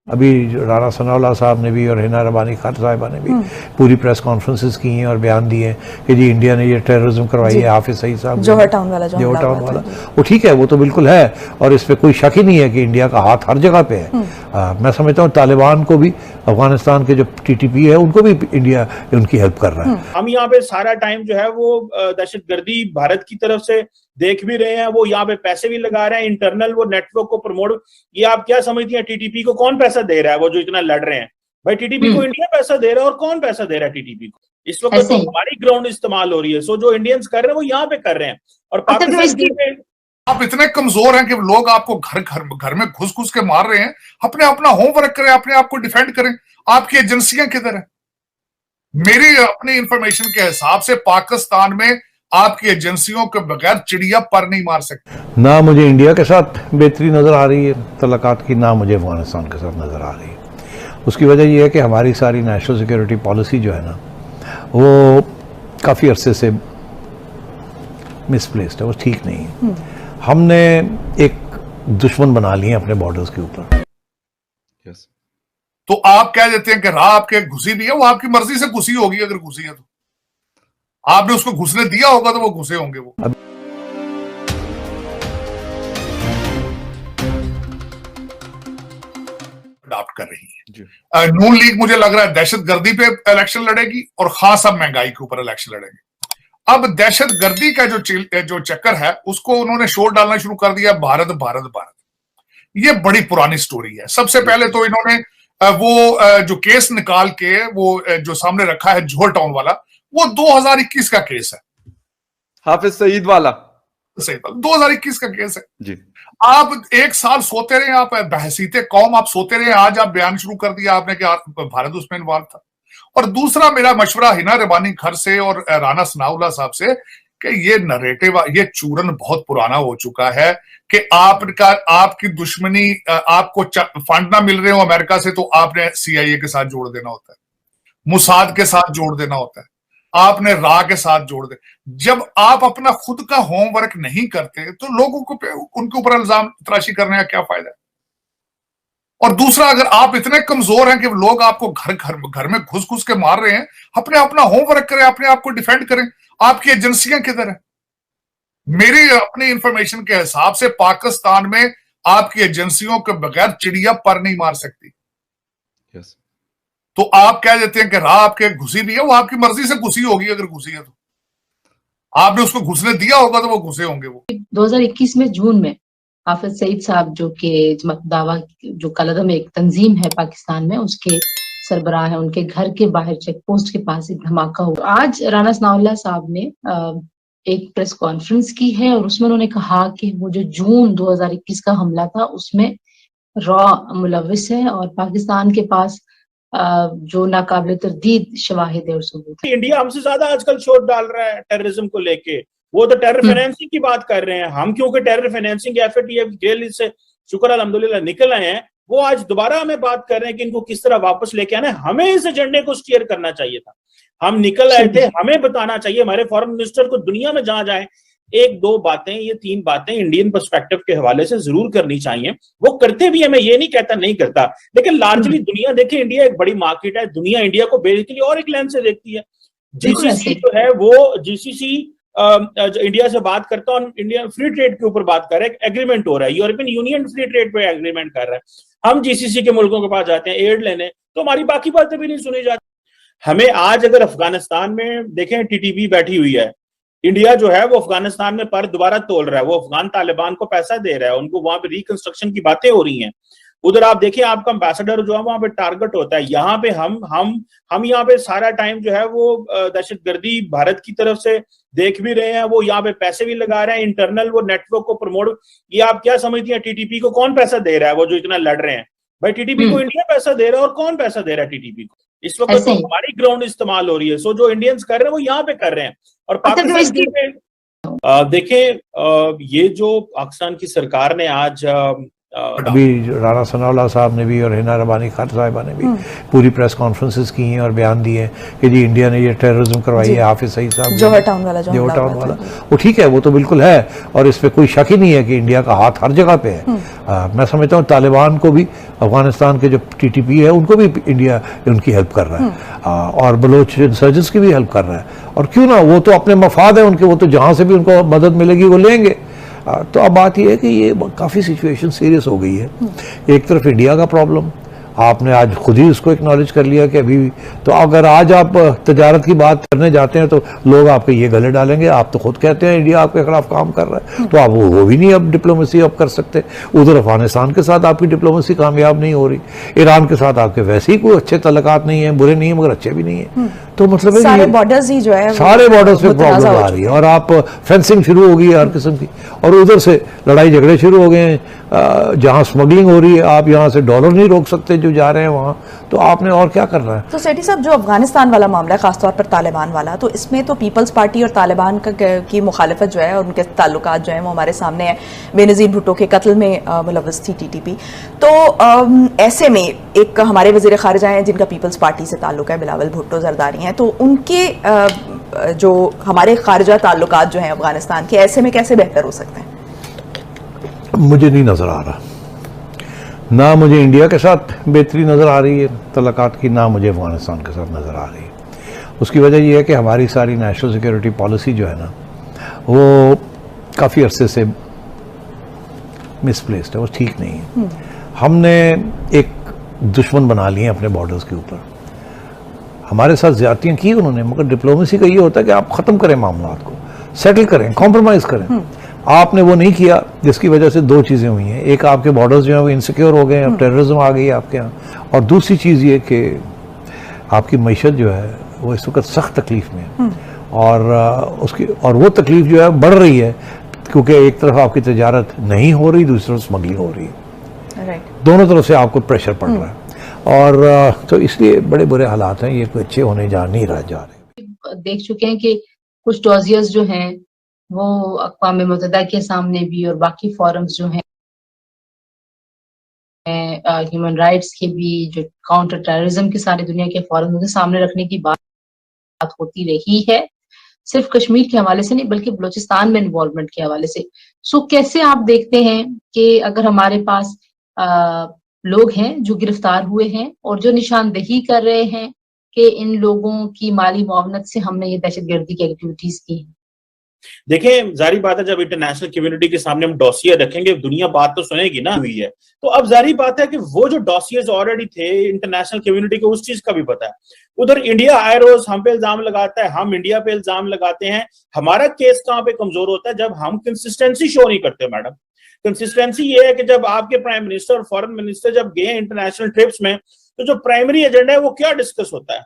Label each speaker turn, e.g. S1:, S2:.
S1: अभी राणा सनाउल्लाह साहब ने भी और हिना रबानी खान साहिबा ने भी पूरी प्रेस कॉन्फ्रेंसेस की हैं और बयान दिए हैं कि जी इंडिया ने ये टेररिज्म करवाई है। हाफिज सईद साहब
S2: जौहर टाउन वाला
S1: वो ठीक है, वो तो बिल्कुल है और इस पर कोई शक ही नहीं है कि इंडिया का हाथ हर जगह पे है। मैं समझता हूँ तालिबान को भी, अफगानिस्तान के जो टीटीपी है उनको भी इंडिया उनकी हेल्प कर रहा है।
S3: हम यहाँ पे सारा टाइम जो है वो दहशतगर्दी भारत की तरफ से देख भी रहे हैं, वो यहाँ पे पैसे भी लगा रहे हैं, इंटरनल वो नेटवर्क को प्रमोट। ये आप क्या समझती हैं, टीटीपी को कौन पैसा दे रहा है? वो जो इतना लड़ रहे हैं भाई, टीटीपी को इंडिया पैसा दे रहा है और कौन पैसा दे रहा है टीटीपी को? इस वक्त तो हमारी ग्राउंड इस्तेमाल हो रही है। सो जो इंडियंस कर रहे हैं वो यहाँ पे कर रहे हैं और पाकिस्तान
S4: आप इतने कमजोर हैं कि लोग आपको घर में घुस घुस के मार रहे हैं। अपना होमवर्क करें, अपने आप को डिफेंड करें। आपकी एजेंसियां किधर है? मेरी अपनी इंफॉर्मेशन के हिसाब से पाकिस्तान में आपकी एजेंसियों के बगैर चिड़िया पर नहीं मार सकती।
S1: ना मुझे इंडिया के साथ बेहतरी नजर आ रही है तल्लुकात की, ना मुझे अफगानिस्तान के साथ नजर आ रही है। उसकी वजह यह है कि हमारी सारी नेशनल सिक्योरिटी पॉलिसी जो है ना, वो काफ़ी अरसे से मिसप्लेस्ड है, वो ठीक नहीं है। हमने एक दुश्मन बना लिए अपने बॉर्डर्स के ऊपर।
S4: तो आप कह देते हैं कि राह आपके घुसी भी है, वो आपकी मर्जी से घुसी होगी। अगर घुसी है तो आपने उसको घुसने दिया होगा तो वो घुसे होंगे। वो अडॉप्ट कर रही है। नून लीग मुझे लग रहा है दहशतगर्दी पे इलेक्शन लड़ेगी और खास अब महंगाई के ऊपर इलेक्शन लड़ेगी। अब दहशतगर्दी का जो चक्कर है उसको उन्होंने शोर डालना शुरू कर दिया, भारत भारत भारत। ये बड़ी पुरानी स्टोरी है। सबसे पहले तो इन्होंने वो जो केस निकाल के वो जो सामने रखा है जौहर टाउन वाला, वो 2021 का केस है।
S5: हाफिज सईद वाला
S4: 2021 का केस है
S5: जी।
S4: आप एक साल सोते रहे, आप बहसीते कौम, आप सोते रहे। आज आप बयान शुरू कर दिया आपने कि भारत उसमें इन्वॉल्व था। और दूसरा मेरा मशवरा हिना रबानी घर से और राणा सनाउल्लाह साहब से कि ये नरेटिव, ये चूरन बहुत पुराना हो चुका है कि आपकी दुश्मनी, आपको फंड ना मिल रहे हो अमेरिका से तो आपने सीआईए के साथ जोड़ देना होता है, मुसाद के साथ जोड़ देना होता है, आपने रा के साथ जोड़ दे। जब आप अपना खुद का होमवर्क नहीं करते तो लोगों को उनके ऊपर इल्जाम तराशी करने का क्या फायदा है? और दूसरा, अगर आप इतने कमजोर हैं कि लोग आपको घर में घुस घुस के मार रहे हैं, अपना होमवर्क करें, अपने आप को डिफेंड करें। आपकी एजेंसियां किधर है? मेरी अपनी इंफॉर्मेशन के हिसाब से पाकिस्तान में आपकी एजेंसियों के बगैर चिड़िया पर नहीं मार सकती। तो आप कह देते हैं कि राह आपके घुसी भी है, वो आपकी मर्जी से घुसी होगी। अगर घुसी है तो आपने उसको घुसने दिया होगा तो वो घुसे होंगे। वो
S6: 2021 में जून में हाफिज सईद साहब जो कि दावा जो कलदम एक तंजीम है पाकिस्तान में, उसके सरबराह है, उनके घर के बाहर चेक पोस्ट के पास एक धमाका हुआ। आज राणा सनाउल्लाह साहब ने एक प्रेस कॉन्फ्रेंस की है और उसमें उन्होंने कहा कि वो जो जून 2021 का हमला था उसमें रॉ मुलविस है और पाकिस्तान के पास जो नाकाबिल तरदीद शवाहिद है और सबूत है।
S3: इंडिया हमसे ज्यादा आजकल शोर डाल रहा है टेररिज्म को लेके। वो तो टेरर फाइनेंसिंग की बात कर रहे हैं हम, क्योंकि टेरर फाइनेंसिंग एफएटीएफ जेल से शुक्र अल्हम्दुलिल्लाह निकल आए हैं। वो आज दोबारा हमें बात कर रहे हैं कि इनको किस तरह वापस लेके आना है। हमें इस एजेंडे को स्टीयर करना चाहिए था। हम निकल आए थे, हमें बताना चाहिए। हमारे फॉरेन मिनिस्टर को दुनिया में जहां जाए एक दो बातें, ये तीन बातें इंडियन पर्सपेक्टिव के हवाले से जरूर करनी चाहिए। वो करते भी है, मैं ये नहीं कहता नहीं करता, लेकिन लार्जली दुनिया देखे, इंडिया एक बड़ी मार्केट है, दुनिया इंडिया को बेसिकली और एक लेंस से देखती है। जीसीसी जो है वो जीसीसी इंडिया से बात करता है और इंडिया फ्री ट्रेड के ऊपर बात कर रहा है, एग्रीमेंट हो रहा है, यूरोपियन यूनियन फ्री ट्रेड पे एग्रीमेंट कर रहा है। हम जीसीसी के मुल्कों के पास जाते हैं एड लेने, तो हमारी बाकी बातें भी नहीं सुनी जाती। हमें आज अगर अफगानिस्तान में देखें, टीटीपी बैठी हुई है, इंडिया जो है वो अफगानिस्तान में पर दोबारा तोल रहा है, वो अफगान तालिबान को पैसा दे रहा है, उनको वहां पे रिकंस्ट्रक्शन की बातें हो रही हैं। उधर आप देखिए, आपका एम्बेसडर जो है वहां पे टारगेट होता है। यहाँ पे हम यहाँ पे सारा टाइम जो है वो दहशतगर्दी भारत की तरफ से देख भी रहे हैं, वो यहाँ पे पैसे भी लगा रहे हैं, इंटरनल वो नेटवर्क को प्रमोट। ये आप क्या समझती हैं, टीटीपी को कौन पैसा दे रहा है? वो जो इतना लड़ रहे हैं भाई, टीटीपी को इंडिया पैसा दे रहा है और कौन पैसा दे रहा है टीटीपी को? इस वक्त तो हमारी ग्राउंड इस्तेमाल हो रही है। सो जो इंडियंस कर रहे हैं वो यहाँ पे कर रहे हैं और पाकिस्तान देखें, ये जो पाकिस्तान की सरकार ने आज
S1: अभी राणा सनाउल्लाह साहब ने भी और हिना रबानी खान साहिबा ने भी पूरी प्रेस कॉन्फ्रेंसेस की हैं और बयान दिए हैं कि जी इंडिया ने ये टेररिज्म करवाई है। हाफिज सईद साहब
S2: जौहर टाउन वाला
S1: वो ठीक है, वो तो बिल्कुल है और इसमें कोई शक ही नहीं है कि इंडिया का हाथ हर जगह पे है। मैं समझता हूँ तालिबान को भी, अफगानिस्तान के जो TTP है उनको भी इंडिया उनकी हेल्प कर रहा है और बलोच इंसर्जेंट्स की भी हेल्प कर रहा है। और क्यों ना, वो तो अपने मफाद है उनके, वो तो जहाँ से भी उनको मदद मिलेगी वो लेंगे। तो अब बात यह है कि ये काफ़ी सिचुएशन सीरियस हो गई है। एक तरफ इंडिया का प्रॉब्लम, आपने आज खुद ही उसको एक्नॉलेज कर लिया कि अभी तो अगर आज आप तजारत की बात करने जाते हैं तो लोग आपके ये गले डालेंगे। आप तो खुद कहते हैं इंडिया आपके खिलाफ काम कर रहा है, तो आप वो भी नहीं अब डिप्लोमेसी अब कर सकते। उधर अफगानिस्तान के साथ आपकी डिप्लोमेसी कामयाब नहीं हो रही, ईरान के साथ आपके वैसे ही कोई अच्छे तल्लुकात नहीं है, बुरे नहीं है मगर अच्छे भी नहीं है। तो मतलब
S2: सारे बॉर्डर्स ही जो है
S1: सारे बॉर्डर्स पे प्रॉब्लम आ रही है और आप फेंसिंग शुरू हो गई है हर किस्म की, और उधर से लड़ाई झगड़े शुरू हो गए हैं। जहाँ स्मगलिंग हो रही है, आप यहाँ से डॉलर नहीं रोक सकते जो जा रहे हैं वहाँ, तो आपने और क्या करना है।
S2: तो सेठी साहब, जो अफगानिस्तान वाला मामला है, खासतौर पर तालिबान वाला, तो इसमें तो पीपल्स पार्टी और तालिबान की मुखालिफत जो है, उनके ताल्लुकात जो है वो हमारे सामने है। बेनज़ीर भुट्टो के कत्ल में मुलव्वस थी TTP। तो ऐसे में एक हमारे वज़ीर ख़ारिजा हैं जिनका पीपल्स पार्टी से ताल्लुक है, बिलावल भुट्टो ज़रदारी हैं, तो उनके जो हमारे खारजा ताल्लुकात जो हैं अफगानिस्तान के, ऐसे में कैसे बेहतर हो सकते हैं?
S1: मुझे नहीं नज़र आ रहा, ना मुझे इंडिया के साथ बेहतरी नज़र आ रही है तल्लुकात की, ना मुझे अफगानिस्तान के साथ नज़र आ रही है। उसकी वजह यह है कि हमारी सारी नेशनल सिक्योरिटी पॉलिसी जो है ना वो काफ़ी अरसे से मिसप्लेस्ड है, वो ठीक नहीं है। हमने एक दुश्मन बना लिए अपने बॉर्डर्स के ऊपर, हमारे साथ ज्यादतियाँ की उन्होंने, मगर डिप्लोमेसी का ये होता है कि आप ख़त्म करें मामला को, सेटल करें, कॉम्प्रोमाइज़ करें। आपने वो नहीं किया, जिसकी वजह से दो चीज़ें हुई हैं। एक, आपके बॉर्डर्स जो हैं वो इनसिक्योर हो गए, अब टेररिज्म आ गई है आपके यहाँ, और दूसरी चीज़ ये कि आपकी मईशत जो है वो इस वक्त सख्त तकलीफ में है और वो तकलीफ जो है बढ़ रही है क्योंकि एक तरफ आपकी तजारत नहीं हो रही, दूसरी तरफ स्मगलिंग हो रही है। दोनों तरफ से आपको प्रेशर पड़ रहा है और तो इसलिए बड़े बुरे हालात हैं, ये कोई अच्छे होने जा रहे।
S6: देख चुके हैं कि कुछ डॉजियर्स जो हैं वो अक़वाम मुत्तहिदा के सामने भी और बाकी फोरम्स जो हैं ह्यूमन राइट्स के भी, जो काउंटर टेररिज्म के सारे दुनिया के फोरम के सामने रखने की बात होती रही है, सिर्फ कश्मीर के हवाले से नहीं बल्कि बलूचिस्तान में इन्वॉल्वमेंट के हवाले से। सो कैसे आप देखते हैं कि अगर हमारे पास लोग हैं जो गिरफ्तार हुए हैं और जो निशानदेही कर रहे हैं कि इन लोगों की माली मुआवनत से हमने ये दहशतगर्दी की एक्टिविटीज की हैं?
S3: देखिए, जारी बात है जब इंटरनेशनल कम्युनिटी के सामने हम डॉसियर रखेंगे, दुनिया बात तो सुनेगी ना हुई है, तो अब जारी बात है कि वो जो डॉसियर्स ऑलरेडी थे इंटरनेशनल कम्युनिटी को उस चीज का भी पता है। उधर इंडिया आए रोज हम पे इल्जाम लगाता है, हम इंडिया पे इल्जाम लगाते हैं। हमारा केस कहाँ पे कमजोर होता है? जब हम कंसिस्टेंसी शो नहीं करते। मैडम, कंसिस्टेंसी ये है कि जब आपके प्राइम मिनिस्टर और फॉरेन मिनिस्टर जब गए इंटरनेशनल ट्रिप्स में, तो जो प्राइमरी एजेंडा है वो क्या डिस्कस होता है?